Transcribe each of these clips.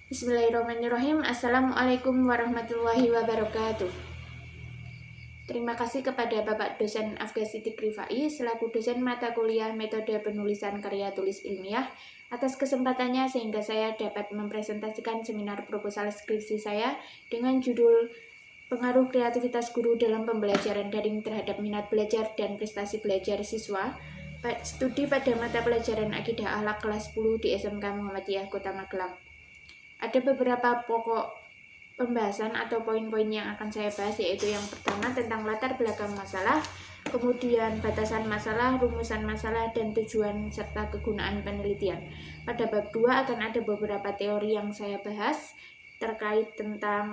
Bismillahirrahmanirrahim. Assalamualaikum warahmatullahi wabarakatuh. Terima kasih kepada Bapak Dosen Afga Sidik Rifai selaku dosen mata kuliah metode penulisan karya tulis ilmiah atas kesempatannya sehingga saya dapat mempresentasikan seminar proposal skripsi saya dengan judul Pengaruh Kreativitas Guru dalam Pembelajaran Daring terhadap Minat Belajar dan Prestasi Belajar Siswa, studi pada mata pelajaran Akidah Akhlak kelas 10 di SMK Muhammadiyah Kota Magelang. Ada beberapa pokok pembahasan atau poin-poin yang akan saya bahas, yaitu yang pertama tentang latar belakang masalah, kemudian batasan masalah, rumusan masalah, dan tujuan serta kegunaan penelitian. Pada bab 2 akan ada beberapa teori yang saya bahas terkait tentang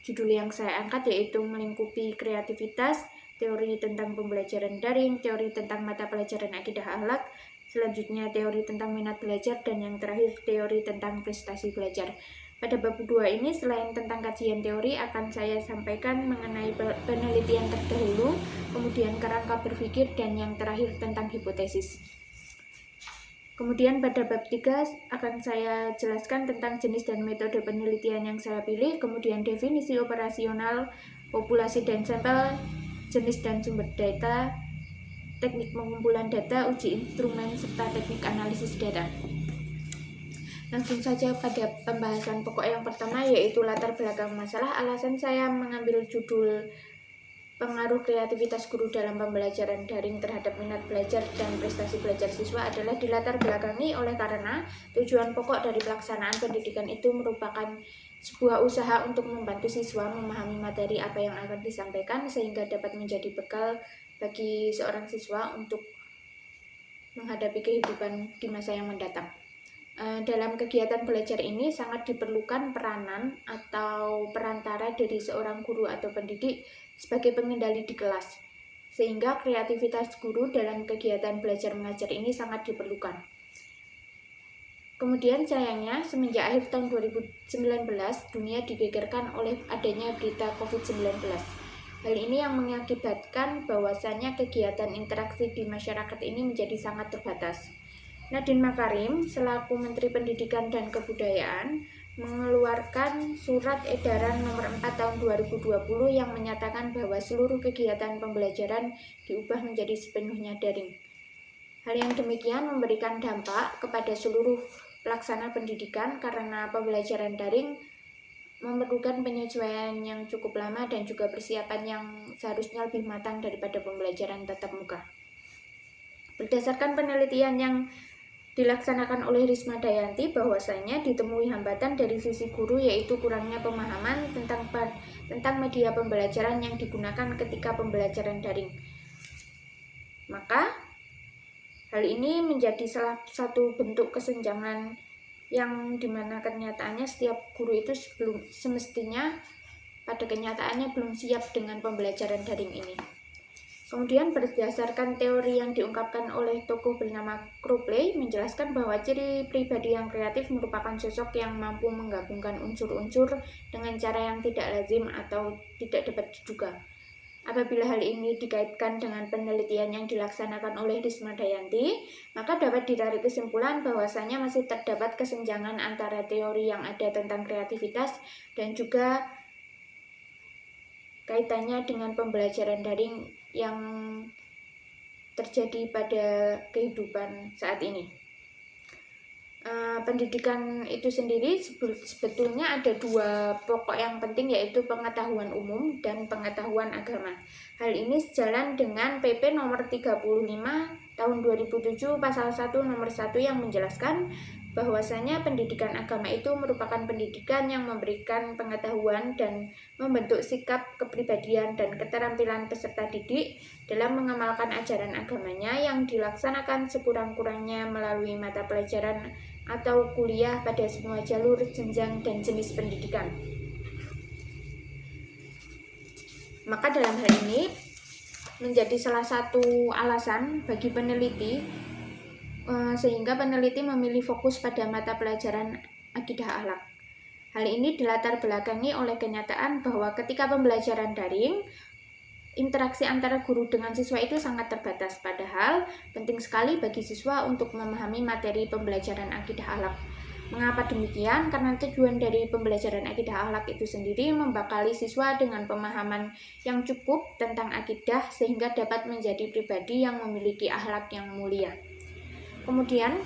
judul yang saya angkat, yaitu melingkupi kreativitas, teori tentang pembelajaran daring, teori tentang mata pelajaran akidah akhlak, selanjutnya teori tentang minat belajar, dan yang terakhir teori tentang prestasi belajar. Pada bab 2 ini selain tentang kajian teori akan saya sampaikan mengenai penelitian terdahulu, kemudian kerangka berpikir, dan yang terakhir tentang hipotesis. Kemudian pada bab 3 akan saya jelaskan tentang jenis dan metode penelitian yang saya pilih, kemudian definisi operasional, populasi dan sampel, jenis dan sumber data, teknik pengumpulan data, uji instrumen, serta teknik analisis data. Langsung saja pada pembahasan pokok yang pertama, yaitu latar belakang masalah. Alasan saya mengambil judul Pengaruh Kreativitas Guru dalam Pembelajaran Daring terhadap Minat Belajar dan Prestasi Belajar Siswa adalah dilatar belakangi oleh karena tujuan pokok dari pelaksanaan pendidikan itu merupakan sebuah usaha untuk membantu siswa memahami materi apa yang akan disampaikan sehingga dapat menjadi bekal bagi seorang siswa untuk menghadapi kehidupan di masa yang mendatang. Dalam kegiatan belajar ini sangat diperlukan peranan atau perantara dari seorang guru atau pendidik sebagai pengendali di kelas, sehingga kreativitas guru dalam kegiatan belajar mengajar ini sangat diperlukan. Kemudian sayangnya semenjak akhir tahun 2019 dunia digegerkan oleh adanya berita COVID-19. Hal ini yang mengakibatkan bahwasannya kegiatan interaksi di masyarakat ini menjadi sangat terbatas. Nadiem Makarim selaku Menteri Pendidikan dan Kebudayaan mengeluarkan surat edaran nomor 4 tahun 2020 yang menyatakan bahwa seluruh kegiatan pembelajaran diubah menjadi sepenuhnya daring. Hal yang demikian memberikan dampak kepada seluruh pelaksana pendidikan karena pembelajaran daring memerlukan penyesuaian yang cukup lama dan juga persiapan yang seharusnya lebih matang daripada pembelajaran tatap muka. Berdasarkan penelitian yang dilaksanakan oleh Risma Dayanti, bahwasanya ditemui hambatan dari sisi guru, yaitu kurangnya pemahaman tentang media pembelajaran yang digunakan ketika pembelajaran daring. Maka hal ini menjadi salah satu bentuk kesenjangan yang dimana kenyataannya setiap guru itu semestinya pada kenyataannya belum siap dengan pembelajaran daring ini. Kemudian berdasarkan teori yang diungkapkan oleh tokoh bernama Cropley menjelaskan bahwa ciri pribadi yang kreatif merupakan sosok yang mampu menggabungkan unsur-unsur dengan cara yang tidak lazim atau tidak dapat diduga. Apabila hal ini dikaitkan dengan penelitian yang dilaksanakan oleh Risma Dayanti, maka dapat ditarik kesimpulan bahwasanya masih terdapat kesenjangan antara teori yang ada tentang kreativitas dan juga kaitannya dengan pembelajaran daring yang terjadi pada kehidupan saat ini. Pendidikan itu sendiri sebetulnya ada dua pokok yang penting, yaitu pengetahuan umum dan pengetahuan agama. Hal ini sejalan dengan PP nomor 35 tahun 2007 pasal 1 nomor 1 yang menjelaskan bahwasanya pendidikan agama itu merupakan pendidikan yang memberikan pengetahuan dan membentuk sikap, kepribadian, dan keterampilan peserta didik dalam mengamalkan ajaran agamanya yang dilaksanakan sekurang-kurangnya melalui mata pelajaran atau kuliah pada semua jalur, jenjang, dan jenis pendidikan. Maka dalam hal ini menjadi salah satu alasan bagi peneliti sehingga peneliti memilih fokus pada mata pelajaran akidah akhlak. Hal ini dilatar belakangi oleh kenyataan bahwa ketika pembelajaran daring, interaksi antara guru dengan siswa itu sangat terbatas, padahal penting sekali bagi siswa untuk memahami materi pembelajaran akidah akhlak. Mengapa demikian? Karena tujuan dari pembelajaran akidah akhlak itu sendiri membekali siswa dengan pemahaman yang cukup tentang akidah sehingga dapat menjadi pribadi yang memiliki akhlak yang mulia. Kemudian,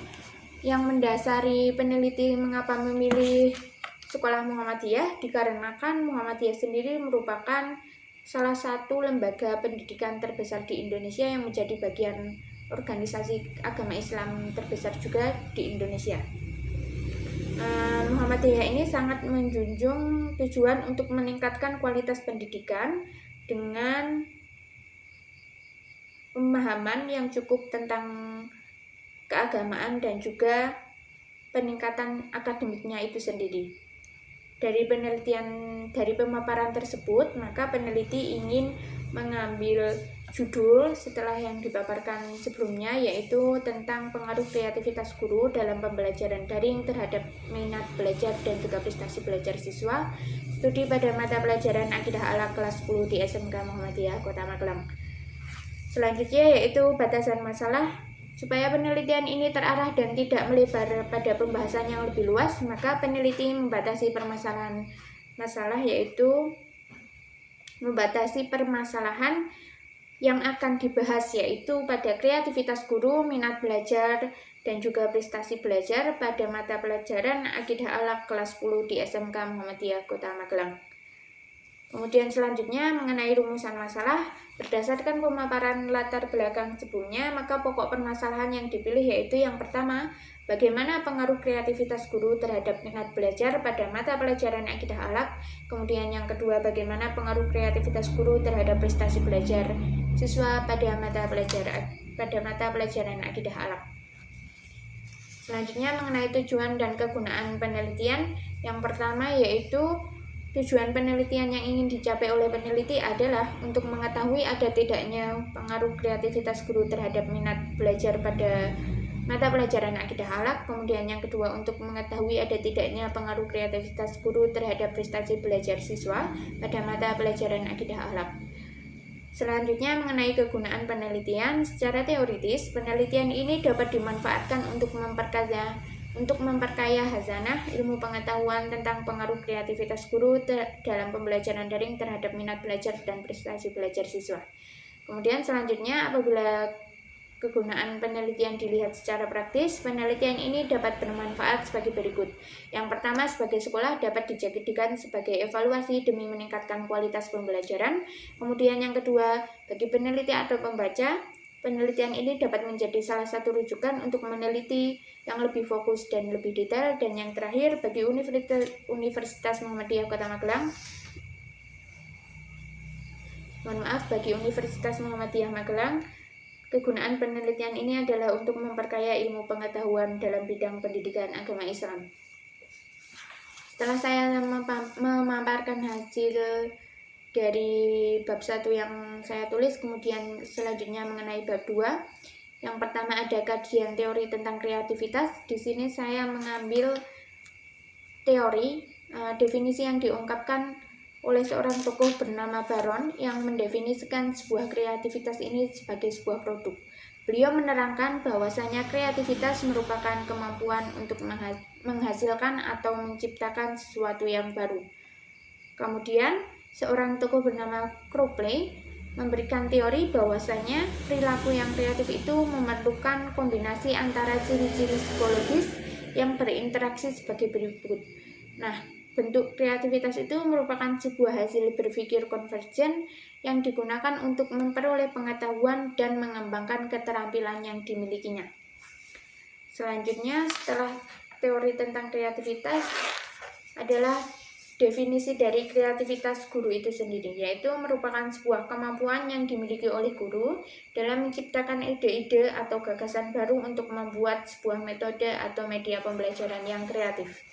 yang mendasari peneliti mengapa memilih sekolah Muhammadiyah dikarenakan Muhammadiyah sendiri merupakan salah satu lembaga pendidikan terbesar di Indonesia yang menjadi bagian organisasi agama Islam terbesar juga di Indonesia. Muhammadiyah ini sangat menjunjung tujuan untuk meningkatkan kualitas pendidikan dengan pemahaman yang cukup tentang keagamaan dan juga peningkatan akademiknya itu sendiri. Dari pemaparan tersebut, maka peneliti ingin mengambil judul setelah yang dipaparkan sebelumnya, yaitu tentang pengaruh kreativitas guru dalam pembelajaran daring terhadap minat belajar dan juga prestasi belajar siswa, studi pada mata pelajaran akidah akhlak kelas 10 di SMK Muhammadiyah Kota Magelang. Selanjutnya yaitu batasan masalah. Supaya penelitian ini terarah dan tidak melebar pada pembahasan yang lebih luas, maka peneliti membatasi masalah yaitu membatasi permasalahan yang akan dibahas, yaitu pada kreativitas guru, minat belajar, dan juga prestasi belajar pada mata pelajaran akidah akhlak kelas 10 di SMK Muhammadiyah Kota Magelang. Kemudian selanjutnya mengenai rumusan masalah, berdasarkan pemaparan latar belakang sebelumnya, maka pokok permasalahan yang dipilih yaitu yang pertama, bagaimana pengaruh kreativitas guru terhadap minat belajar pada mata pelajaran akidah akhlak. Kemudian yang kedua, bagaimana pengaruh kreativitas guru terhadap prestasi belajar siswa pada mata pelajaran akidah akhlak. Selanjutnya mengenai tujuan dan kegunaan penelitian, yang pertama yaitu tujuan penelitian yang ingin dicapai oleh peneliti adalah untuk mengetahui ada tidaknya pengaruh kreativitas guru terhadap minat belajar pada mata pelajaran akidah akhlak. Kemudian yang kedua, untuk mengetahui ada tidaknya pengaruh kreativitas guru terhadap prestasi belajar siswa pada mata pelajaran akidah akhlak. Selanjutnya mengenai kegunaan penelitian, secara teoritis penelitian ini dapat dimanfaatkan untuk memperkaya hazanah ilmu pengetahuan tentang pengaruh kreativitas guru dalam pembelajaran daring terhadap minat belajar dan prestasi belajar siswa. Kemudian selanjutnya, apabila kegunaan penelitian dilihat secara praktis, penelitian ini dapat bermanfaat sebagai berikut. Yang pertama, sebagai sekolah dapat dijadikan sebagai evaluasi demi meningkatkan kualitas pembelajaran. Kemudian yang kedua, bagi peneliti atau pembaca, penelitian ini dapat menjadi salah satu rujukan untuk meneliti yang lebih fokus dan lebih detail. Dan yang terakhir, bagi Universitas Muhammadiyah Kota Magelang, bagi Universitas Muhammadiyah Magelang, kegunaan penelitian ini adalah untuk memperkaya ilmu pengetahuan dalam bidang pendidikan agama Islam. Setelah saya memaparkan hasil dari bab 1 yang saya tulis, kemudian selanjutnya mengenai bab 2. Yang pertama ada kajian teori tentang kreativitas. Di sini saya mengambil teori, definisi yang diungkapkan oleh seorang tokoh bernama Baron yang mendefinisikan sebuah kreativitas ini sebagai sebuah produk. Beliau menerangkan bahwasanya kreativitas merupakan kemampuan untuk menghasilkan atau menciptakan sesuatu yang baru. Kemudian, seorang tokoh bernama Crowley memberikan teori bahwasanya perilaku yang kreatif itu memerlukan kombinasi antara ciri-ciri psikologis yang berinteraksi sebagai berikut. Nah, bentuk kreativitas itu merupakan sebuah hasil berpikir konvergen yang digunakan untuk memperoleh pengetahuan dan mengembangkan keterampilan yang dimilikinya. Selanjutnya, setelah teori tentang kreativitas adalah definisi dari kreativitas guru itu sendiri, yaitu merupakan sebuah kemampuan yang dimiliki oleh guru dalam menciptakan ide-ide atau gagasan baru untuk membuat sebuah metode atau media pembelajaran yang kreatif.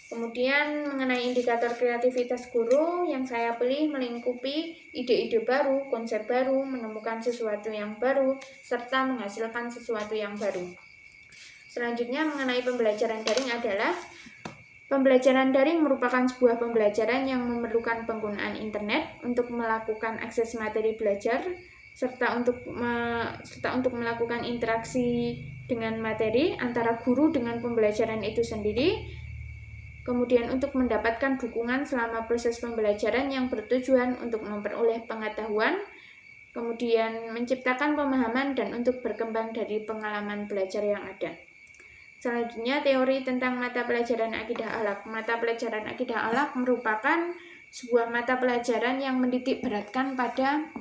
Kemudian mengenai indikator kreativitas guru yang saya pilih melingkupi ide-ide baru, konsep baru, menemukan sesuatu yang baru, serta menghasilkan sesuatu yang baru. Selanjutnya mengenai pembelajaran daring adalah pembelajaran daring merupakan sebuah pembelajaran yang memerlukan penggunaan internet untuk melakukan akses materi belajar, serta untuk melakukan interaksi dengan materi, antara guru dengan pembelajaran itu sendiri. Kemudian untuk mendapatkan dukungan selama proses pembelajaran yang bertujuan untuk memperoleh pengetahuan, kemudian menciptakan pemahaman dan untuk berkembang dari pengalaman belajar yang ada. Selanjutnya, teori tentang mata pelajaran akidah akhlak. Mata pelajaran akidah akhlak merupakan sebuah mata pelajaran yang menitik beratkan pada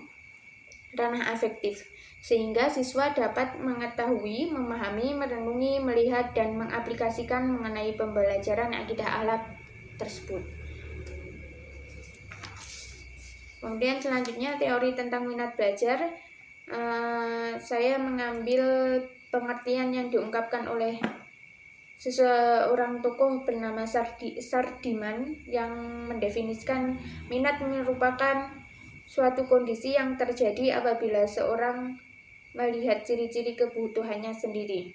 ranah afektif, sehingga siswa dapat mengetahui, memahami, merenungi, melihat, dan mengaplikasikan mengenai pembelajaran akidah akhlak tersebut. Kemudian selanjutnya teori tentang minat belajar. Saya mengambil pengertian yang diungkapkan oleh seseorang tokoh bernama Sardiman yang mendefinisikan minat merupakan suatu kondisi yang terjadi apabila seorang melihat ciri-ciri kebutuhannya sendiri.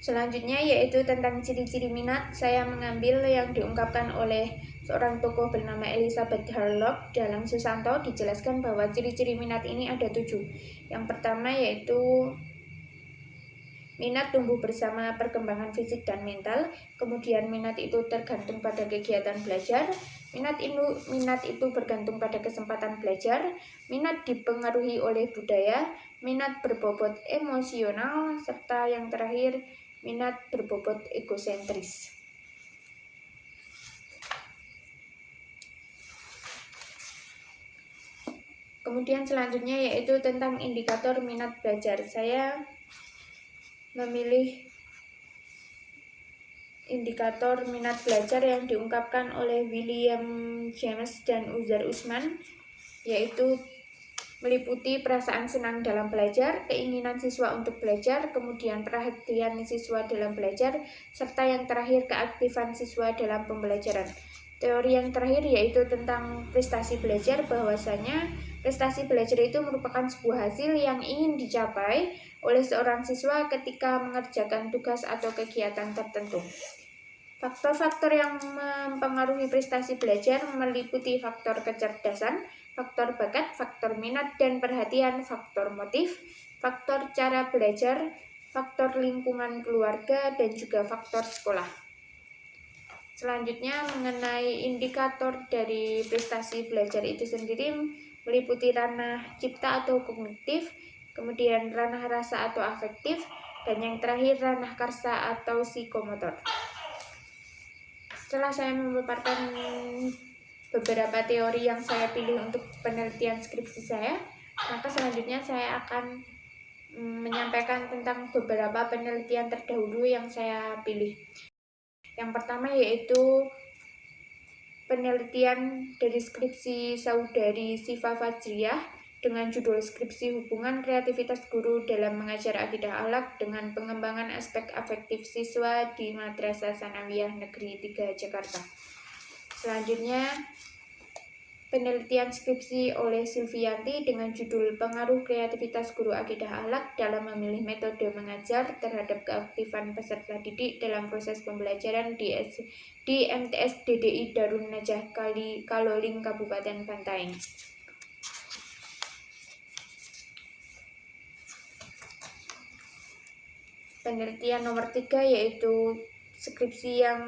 Selanjutnya yaitu tentang ciri-ciri minat. Saya mengambil yang diungkapkan oleh seorang tokoh bernama Elizabeth Harlock. Dalam Susanto dijelaskan bahwa ciri-ciri minat ini ada 7. Yang pertama yaitu minat tumbuh bersama perkembangan fisik dan mental. Kemudian minat itu tergantung pada kegiatan belajar. Minat itu bergantung pada kesempatan belajar. Minat dipengaruhi oleh budaya. Minat berbobot emosional. Serta yang terakhir, minat berbobot egosentris. Kemudian selanjutnya yaitu tentang indikator minat belajar. Saya memilih indikator minat belajar yang diungkapkan oleh William James dan Uzair Usman, yaitu meliputi perasaan senang dalam belajar, keinginan siswa untuk belajar, kemudian perhatian siswa dalam belajar, serta yang terakhir keaktifan siswa dalam pembelajaran. Teori yang terakhir yaitu tentang prestasi belajar, bahwasanya prestasi belajar itu merupakan sebuah hasil yang ingin dicapai oleh seorang siswa ketika mengerjakan tugas atau kegiatan tertentu. Faktor-faktor yang mempengaruhi prestasi belajar meliputi faktor kecerdasan, faktor bakat, faktor minat dan perhatian, faktor motif, faktor cara belajar, faktor lingkungan keluarga, dan juga faktor sekolah. Selanjutnya mengenai indikator dari prestasi belajar itu sendiri meliputi ranah cipta atau kognitif, kemudian ranah rasa atau afektif, dan yang terakhir ranah karsa atau psikomotor. Setelah saya memaparkan beberapa teori yang saya pilih untuk penelitian skripsi saya, maka selanjutnya saya akan menyampaikan tentang beberapa penelitian terdahulu yang saya pilih. Yang pertama yaitu penelitian dari skripsi saudari Siva Fajriyah dengan judul skripsi hubungan kreativitas guru dalam mengajar akidah akhlak dengan pengembangan aspek afektif siswa di Madrasah Sanawiyah Negeri 3 Jakarta. Selanjutnya penelitian skripsi oleh Silvianti dengan judul pengaruh kreativitas guru akidah akhlak dalam memilih metode mengajar terhadap keaktifan peserta didik dalam proses pembelajaran di MTS DDI Darun Najah Kaloling Kabupaten Bantaeng. Penelitian nomor 3 yaitu skripsi yang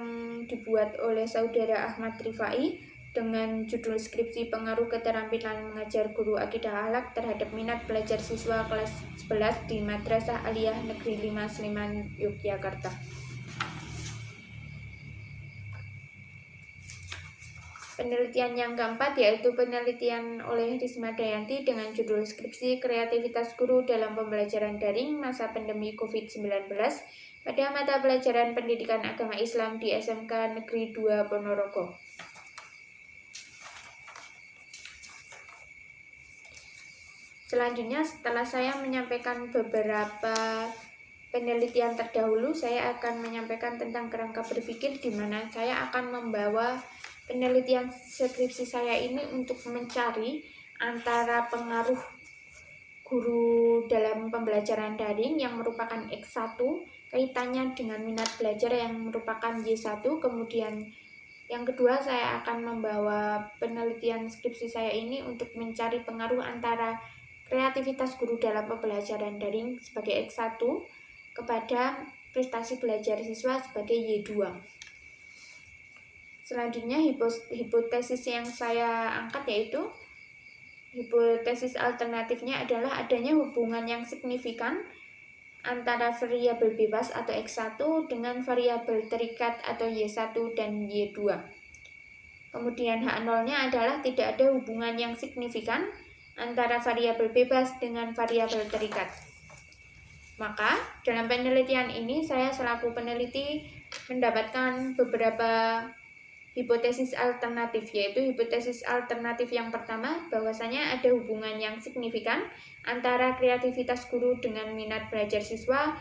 dibuat oleh saudara Ahmad Rifai dengan judul skripsi pengaruh keterampilan mengajar guru akidah akhlak terhadap minat belajar siswa kelas 11 di Madrasah Aliyah Negeri 5 Sleman, Yogyakarta. Penelitian yang keempat yaitu penelitian oleh Risma Dayanti dengan judul skripsi kreativitas guru dalam pembelajaran daring masa pandemi COVID-19 pada mata pelajaran pendidikan agama Islam di SMK Negeri 2 Ponorogo. Selanjutnya, setelah saya menyampaikan beberapa penelitian terdahulu, saya akan menyampaikan tentang kerangka berpikir di mana saya akan membawa penelitian skripsi saya ini untuk mencari antara pengaruh guru dalam pembelajaran daring yang merupakan X1 kaitannya dengan minat belajar yang merupakan Y1. Kemudian yang kedua, saya akan membawa penelitian skripsi saya ini untuk mencari pengaruh antara kreativitas guru dalam pembelajaran daring sebagai X1 kepada prestasi belajar siswa sebagai Y2. Selanjutnya hipotesis yang saya angkat yaitu hipotesis alternatifnya adalah adanya hubungan yang signifikan antara variabel bebas atau X1 dengan variabel terikat atau Y1 dan Y2. Kemudian H0-nya adalah tidak ada hubungan yang signifikan antara variabel bebas dengan variabel terikat. Maka, dalam penelitian ini saya selaku peneliti mendapatkan beberapa hipotesis alternatif, yaitu hipotesis alternatif yang pertama, bahwasanya ada hubungan yang signifikan antara kreativitas guru dengan minat belajar siswa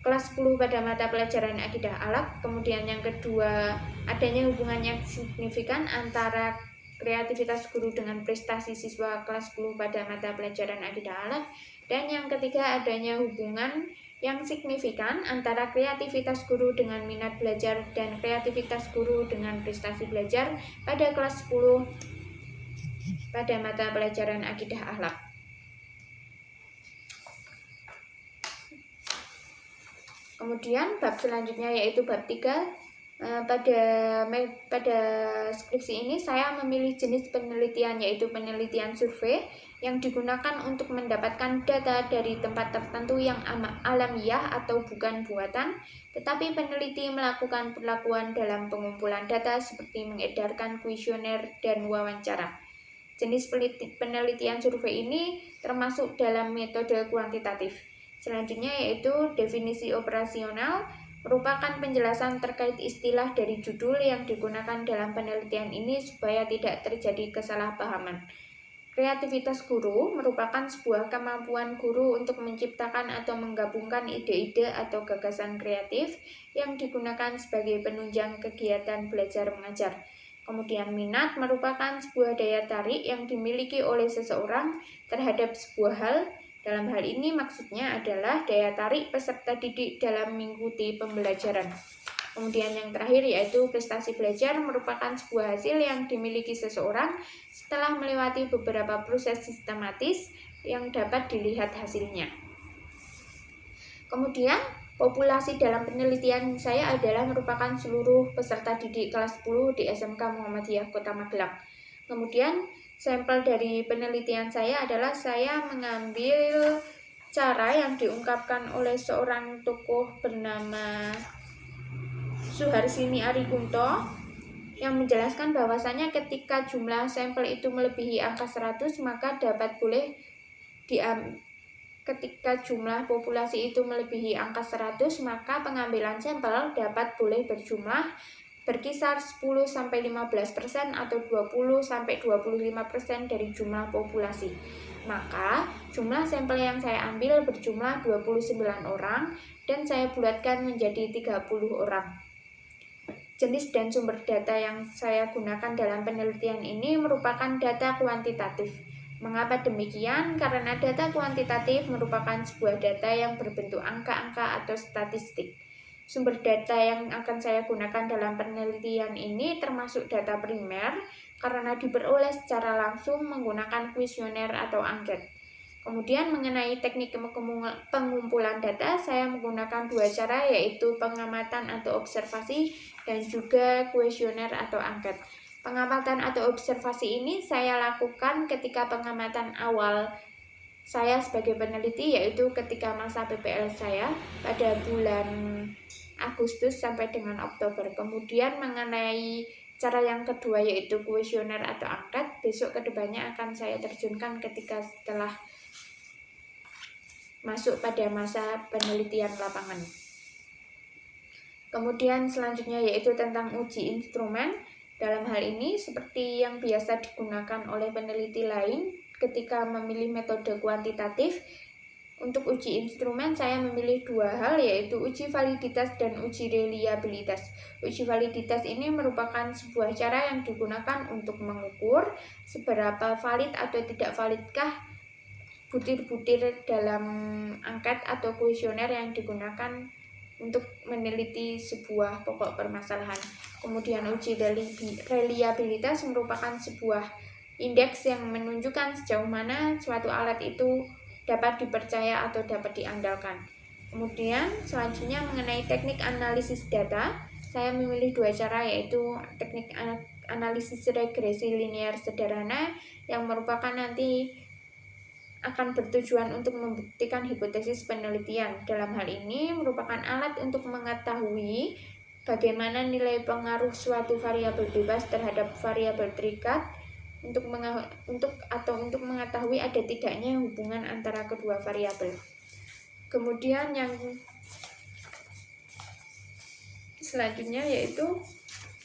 kelas 10 pada mata pelajaran akidah akhlak. Kemudian yang kedua, adanya hubungan yang signifikan antara kreativitas guru dengan prestasi siswa kelas 10 pada mata pelajaran akidah akhlak. Dan yang ketiga, adanya hubungan yang signifikan antara kreativitas guru dengan minat belajar dan kreativitas guru dengan prestasi belajar pada kelas 10 pada mata pelajaran akidah akhlak. Kemudian bab selanjutnya yaitu bab 3. Pada skripsi ini saya memilih jenis penelitian yaitu penelitian survei yang digunakan untuk mendapatkan data dari tempat tertentu yang alamiah atau bukan buatan, tetapi peneliti melakukan perlakuan dalam pengumpulan data seperti mengedarkan kuesioner dan wawancara. Jenis penelitian survei ini termasuk dalam metode kuantitatif. Selanjutnya yaitu definisi operasional, merupakan penjelasan terkait istilah dari judul yang digunakan dalam penelitian ini supaya tidak terjadi kesalahpahaman. Kreativitas guru merupakan sebuah kemampuan guru untuk menciptakan atau menggabungkan ide-ide atau gagasan kreatif yang digunakan sebagai penunjang kegiatan belajar mengajar. Kemudian minat merupakan sebuah daya tarik yang dimiliki oleh seseorang terhadap sebuah hal. Dalam hal ini maksudnya adalah daya tarik peserta didik dalam mengikuti pembelajaran. Kemudian yang terakhir yaitu prestasi belajar merupakan sebuah hasil yang dimiliki seseorang setelah melewati beberapa proses sistematis yang dapat dilihat hasilnya. Kemudian populasi dalam penelitian saya adalah merupakan seluruh peserta didik kelas 10 di SMK Muhammadiyah Kota Magelang. Kemudian sampel dari penelitian saya adalah saya mengambil cara yang diungkapkan oleh seorang tokoh bernama Suharsini Arikunto yang menjelaskan bahwasanya ketika jumlah sampel itu melebihi angka 100 maka ketika jumlah populasi itu melebihi angka 100 maka pengambilan sampel boleh berjumlah berkisar 10-15% atau 20-25% dari jumlah populasi. Maka jumlah sampel yang saya ambil berjumlah 29 orang dan saya bulatkan menjadi 30 orang. Jenis dan sumber data yang saya gunakan dalam penelitian ini merupakan data kuantitatif. Mengapa demikian? Karena data kuantitatif merupakan sebuah data yang berbentuk angka-angka atau statistik. Sumber data yang akan saya gunakan dalam penelitian ini termasuk data primer karena diperoleh secara langsung menggunakan kuesioner atau angket. Kemudian mengenai teknik pengumpulan data, saya menggunakan dua cara yaitu pengamatan atau observasi dan juga kuesioner atau angket. Pengamatan atau observasi ini saya lakukan ketika pengamatan awal saya sebagai peneliti yaitu ketika masa PPL saya pada bulan Agustus sampai dengan Oktober. Kemudian mengenai cara yang kedua yaitu kuesioner atau angket, besok kedepannya akan saya terjunkan ketika setelah masuk pada masa penelitian lapangan. Kemudian selanjutnya yaitu tentang uji instrumen. Dalam hal ini seperti yang biasa digunakan oleh peneliti lain ketika memilih metode kuantitatif, untuk uji instrumen saya memilih dua hal yaitu uji validitas dan uji reliabilitas. Uji validitas ini merupakan sebuah cara yang digunakan untuk mengukur seberapa valid atau tidak validkah butir-butir dalam angket atau kuesioner yang digunakan untuk meneliti sebuah pokok permasalahan. Kemudian uji reliabilitas merupakan sebuah indeks yang menunjukkan sejauh mana suatu alat itu dapat dipercaya atau dapat diandalkan. Kemudian selanjutnya mengenai teknik analisis data, saya memilih dua cara, yaitu teknik analisis regresi linear sederhana yang merupakan nanti akan bertujuan untuk membuktikan hipotesis penelitian. Dalam hal ini merupakan alat untuk mengetahui bagaimana nilai pengaruh suatu variabel bebas terhadap variabel terikat untuk mengetahui ada tidaknya hubungan antara kedua variabel. Kemudian yang selanjutnya yaitu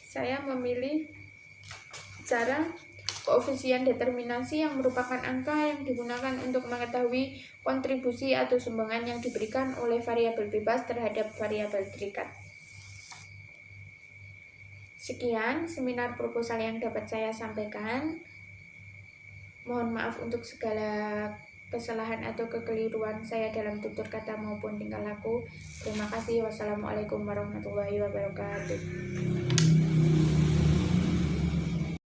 saya memilih cara koefisien determinasi yang merupakan angka yang digunakan untuk mengetahui kontribusi atau sumbangan yang diberikan oleh variabel bebas terhadap variabel terikat. Sekian seminar proposal yang dapat saya sampaikan. Mohon maaf untuk segala kesalahan atau kekeliruan saya dalam tutur kata maupun tingkah laku. Terima kasih. Wassalamualaikum warahmatullahi wabarakatuh.